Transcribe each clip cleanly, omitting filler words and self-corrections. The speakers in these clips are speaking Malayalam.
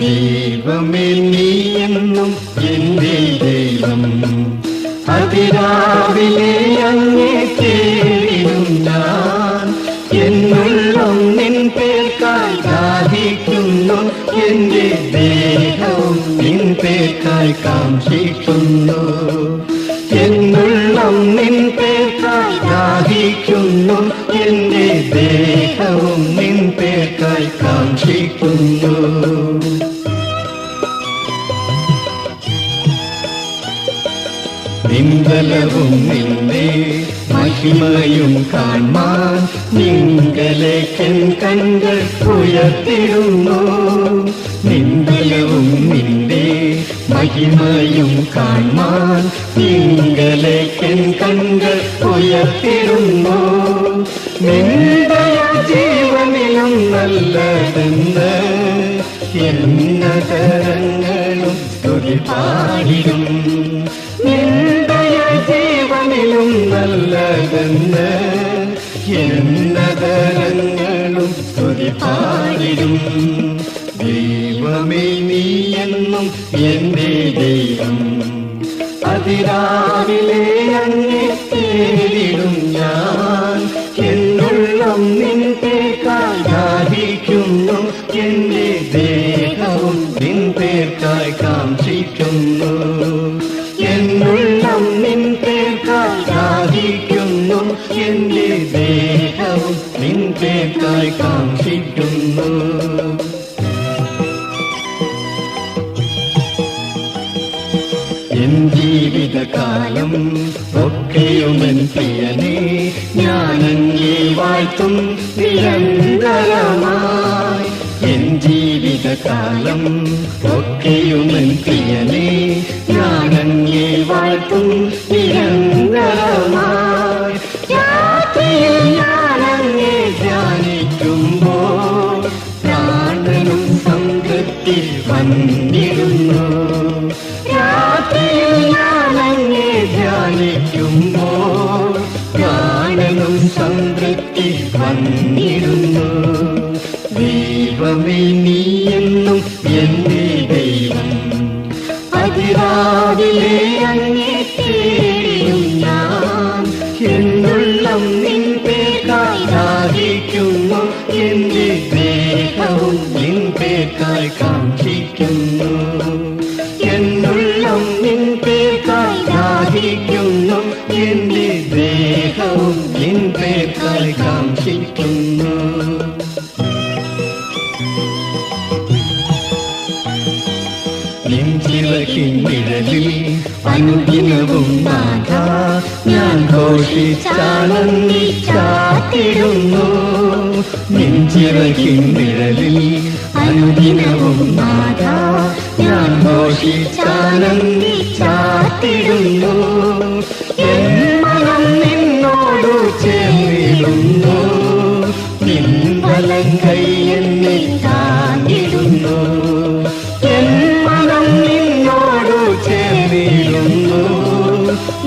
ദൈവമേ നീ എന്നും എന്റെ ദൈവം, അതിരാവിലെ അങ്ങേ തേടിടും ഞാൻ. എന്നുള്ളം നിൻ പേർക്കായി ദാഹിക്കുന്നു, എന്റെ ദേഹവും നിൻ പേർക്കായി കാംക്ഷിക്കുന്നു. എന്നുള്ളം നിൻ പേർക്കായി ദാഹിക്കുന്നു, എന്റെ ദേഹവും നിൻ പേർക്കായി കാംക്ഷിക്കുന്നു. നിൻബലവും നിന്റെ മഹിമയും കാൺമാൻ നിങ്കലേക്കൻ കണ്കൾ ഉയർത്തിടുന്നു. നിൻബലവും നിന്റെ മഹിമയും കാൺമാൻ നിങ്കലേക്കൻ കണ്കൾ ഉയർത്തിടുന്നു. നിന്റെ ജീവനിലും നല്ലതെന്ന് എന്നതരങ്ങളും സ്തുതി പാടിടും. നിന്റെ ജീവനിലും നല്ലതെന്ന് എന്നതരങ്ങളും സ്തുതി പാടിടും. ദൈവമേ നീ എന്നും എന്റെ ദൈവം, അതിരാവിലെ അങ്ങേ തേടിടും ഞാൻ. എന്നുള്ളം നിൻ പേർക്കായി ദാഹിക്കുന്നു, എന്റെ ദേഹവും നിൻ പേർക്കായി കാംക്ഷിക്കുന്നു. എന്നുള്ളം നിൻ പേർക്കായി ദാഹിക്കുന്നു, എന്റെ ദേഹവും നിൻ പേർക്കായി കാംക്ഷിക്കുന്നു. എൻ ജീവിതകാലം ഒക്കെയുമെൻ പ്രിയനേ ഞാനങ്ങേ വാഴ്ത്തും നിരന്തരമായി. എൻ ജീവിതകാലം ഒക്കെയുമെൻ പ്രിയനേ ഞാനങ്ങേ വാഴ്ത്തും നിരന്തരമായി. രാത്രിയിൽ ഞാനങ്ങേ ധ്യാനിക്കുമ്പോൾ പ്രാണനും സംതൃപ്തി വന്നിടുന്നു. രാത്രിയിൽ ഞാനങ്ങേ ധ്യാനിക്കുമ്പോൾ പ്രാണനും സംതൃപ്തി വന്നിടുന്നു. ദൈവമേ നീ എന്നും എന്റെ ദൈവം, അതിരാവിലെ അങ്ങേ തേടിടും ഞാൻ. എന്നുള്ളം നിൻ പേർക്കായി ദാഹിക്കുന്നു, എന്റെ ദേഹവും നിൻ പേർക്കായി കാംക്ഷിക്കുന്നു. എന്നുള്ളം നിൻ പേർക്കായി ദാഹിക്കുന്നു, എന്റെ ദേഹവും നിൻ പേർക്കായി കാംക്ഷിക്കുന്നു. നിൻ ചിറകിൻ നിഴലിൽ അനുദിനവും നാഥ ഞാൻ ഘോഷിച്ചാനന്ദിച്ചാത്തിടുന്നു. നിൻ ചിറകിൻ നിഴലിൽ അനുദിനവും നാഥ ഞാൻ ഘോഷിച്ചാനന്ദിച്ചാത്തിടുന്നു. എൻ മനം നിന്നോടു ചേർന്നിടുന്നു, നിൻ വലം കൈ എന്നെ താങ്ങിടുന്നു. എൻ മനം നിന്നോടു ചേർന്നിടുന്നു,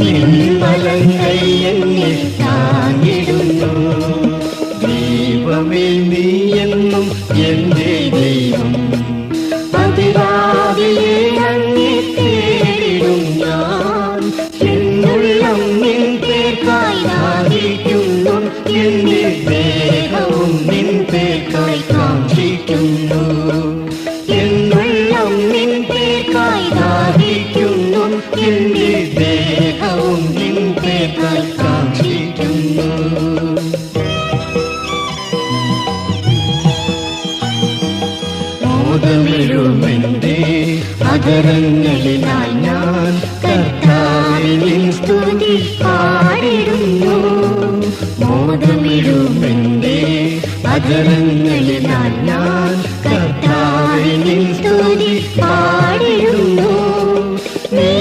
നിൻ വലം കൈ എന്നെ താങ്ങിടുന്നു. ദൈവമേ നീ എന്നും എന്റെ ദൈവം, അതിരാവിലെ അങ്ങേ തേടിടും ഞാൻ. എന്നുള്ളം നിൻ പേർക്കായി ദാഹിക്കുന്നു, എന്റെ ദേഹവും നിൻ പേർക്കായി കാംക്ഷിക്കുന്നു. എന്നുള്ളം നിൻ പേർക്കായി ദാഹിക്കുന്നു, എന്റെ ദേഹവും നിൻ പേർക്കായി കാംക്ഷിക്കുന്നു. മോദമെഴുമെന്റെ അധരങ്ങളിലായി ഞാൻ കർത്താവിനെ സ്തുതി പാടിടുന്നു. മോദമെഴുമെന്റെ അധരങ്ങളിലായി ഞാൻ കർത്താവിനെ സ്തുതി പാടിടുന്നു. നീ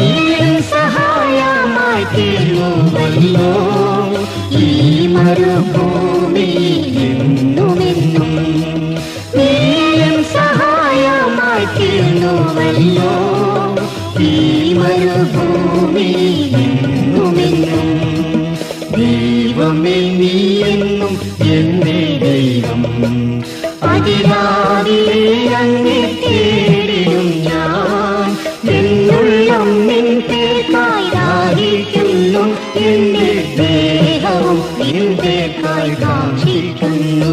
സഹായമായി തീരുവല്ലോ ഈ മരുഭൂമിയിൽ എന്നുമെന്നും. നീ സഹായമായി തീർന്നുവല്ലോ ഈ മരുഭൂമിയിൽ എന്നുമെന്നും. ദൈവമേ നീ എന്നും എന്റെ ദൈവം. അതിരാവിലെ അങ്ങേ തേടിയും ഞാൻ എന്നുള്ളം നിൻപേർക്കായി ദാഹിക്കുന്നു. എന്റെ ദേഹവും നിൻപേർക്കായി കാക്ഷിക്കുന്നു.